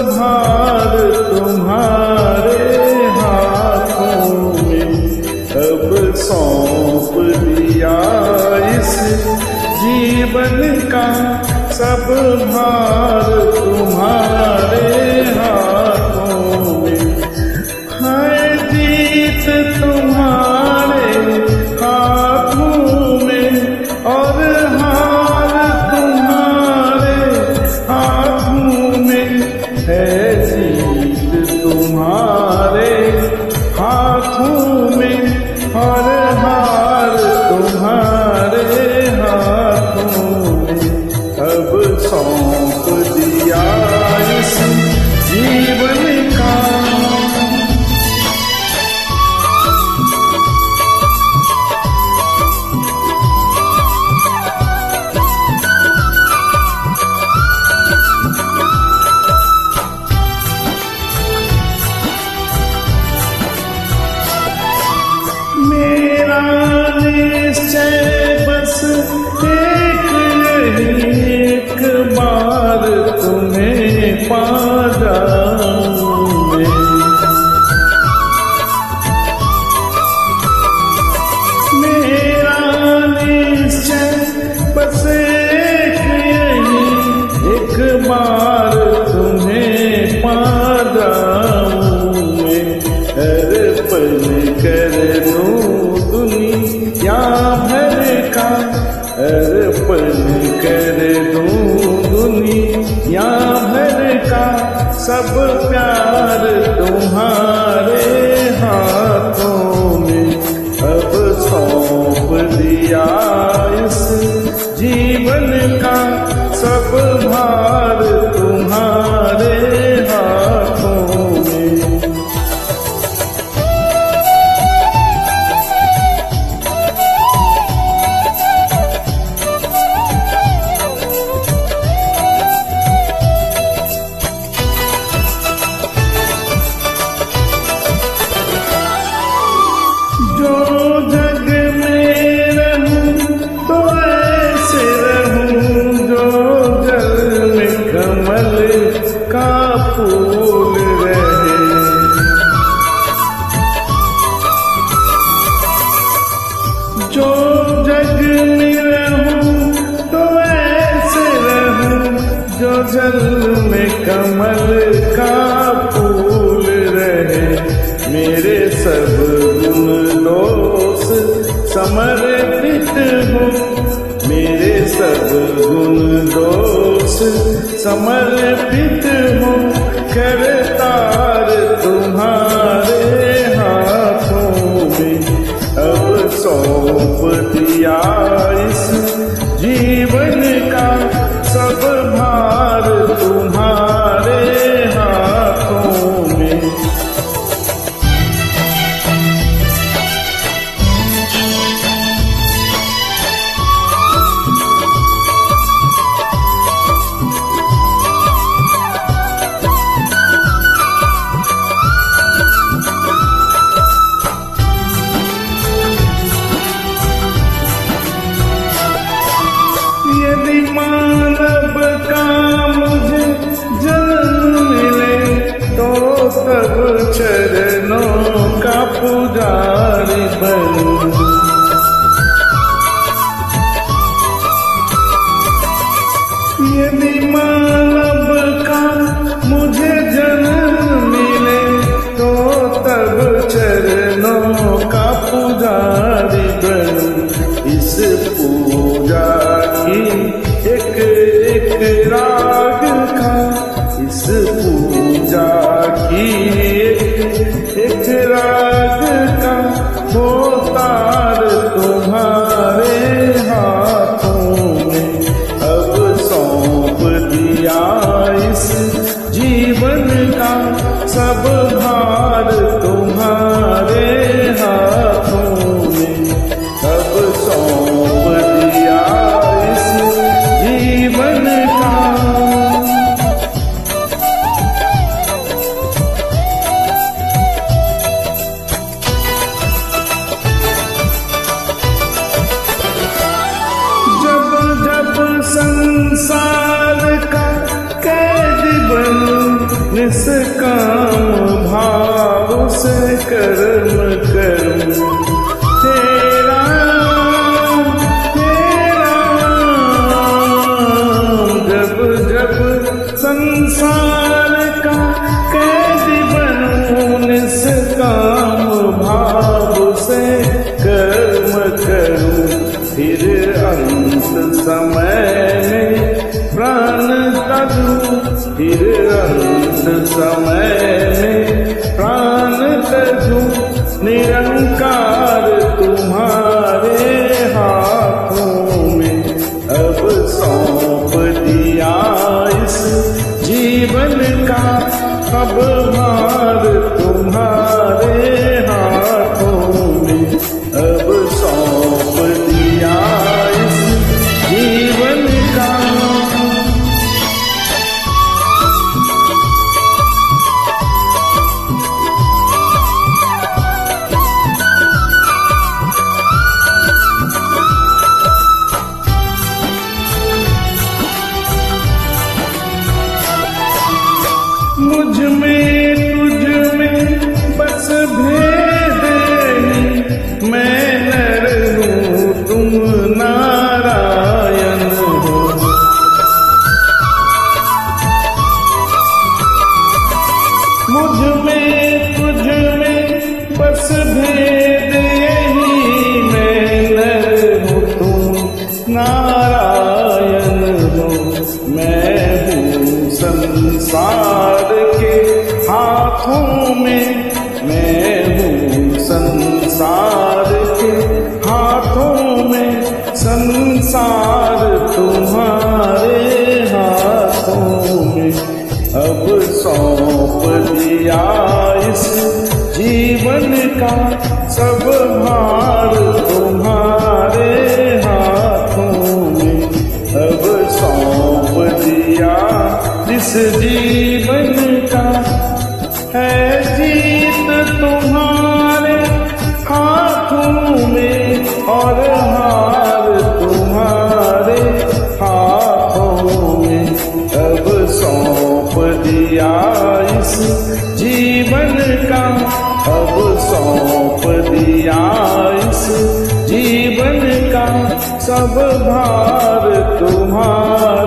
भार तुम्हारे हाथों में, अब सौंप दिया इस जीवन का सब भार तुम्हारे हाथों में। है जीत तुम्हारे हाथों में और हार तुम्हारे हाथों में, है जीत तुम्हारे हाथों में और हार तुम्हारे हाथों में। अब सौंप दिया इस जीवन का। मेरा निश्चय बस एक बार तुम्हें पा जाऊं मैं। मेरा निश्चय बस एक बार तुम्हें पा जाऊं मैं। अर्पण कर दूं दुनिया भर का, अर्पण कर दूं दुनिया भर का सब प्यार तुम्हारे हाथों में। अब सौंप दिया इस जीवन का सब भार तुम्हारे हाथों में। जो जग में रहूं तो ऐसे रहूं, जो जल में कमल का फूल रहे। जो जग में रहूं तो ऐसे रहूं, जो जल में कमल का फूल रहे। मेरे सब गुण दोष समर्पित हो, मेरे सब गुण दोष समर्पित हो। करतार तुम्हारे हाथों में, अब सौंप दिया इस जीवन का सब भार तुम्हारे हाथों में। यदि मानव का मुझे जन्म मिले तो तब चरणों का पुजारी बनूं। यदि मानव का मुझे जन्म मिले तो तब चरणों का पुजारी बनूं। इस पूजा एक एक राग का, इस पूजा की एक राग का हो तार तुम्हारे हाथों में। अब सौंप दिया इस जीवन का सब भार तुम्हारे हाथों में। अब सौंप दिया इस जीवन का। जब जब संसार का कैद बनूं निष्काम भाव से कर्म करूं। हे राम जब जब संसार का कैदी बनूं, निष्काम भाव से कर्म करूं। फिर अंत समय में प्राण तजूं, फिर अंत समय में प्राण तजूं। निरंकार तुम्हारे हाथों में अब सौंप दिया इस जीवन का, अब भार तुम्हारे हाथों में अब सौंप दिया इस जीवन का। मुझ में तुझ में बस भेद ही, मैं नर हूँ तुम नारायण हो। मुझ में तुझ में बस भेद यही, मैं नर हूँ तुम नारायण हो। मैं हूँ संसार के हाथों में, मैं हूँ संसार के हाथों में। संसार तुम्हारे हाथों में अब सौंप दिया इस जीवन का, सब भार तुम्हारे हाथों में अब सौंप दिया इस जीवन का। है जीत तुम्हारे हाथों में और हार तुम्हारे हाथों में अब सौंप दिया इस जीवन का, अब सौंप दिया इस जीवन का। सब भार तुम्हारे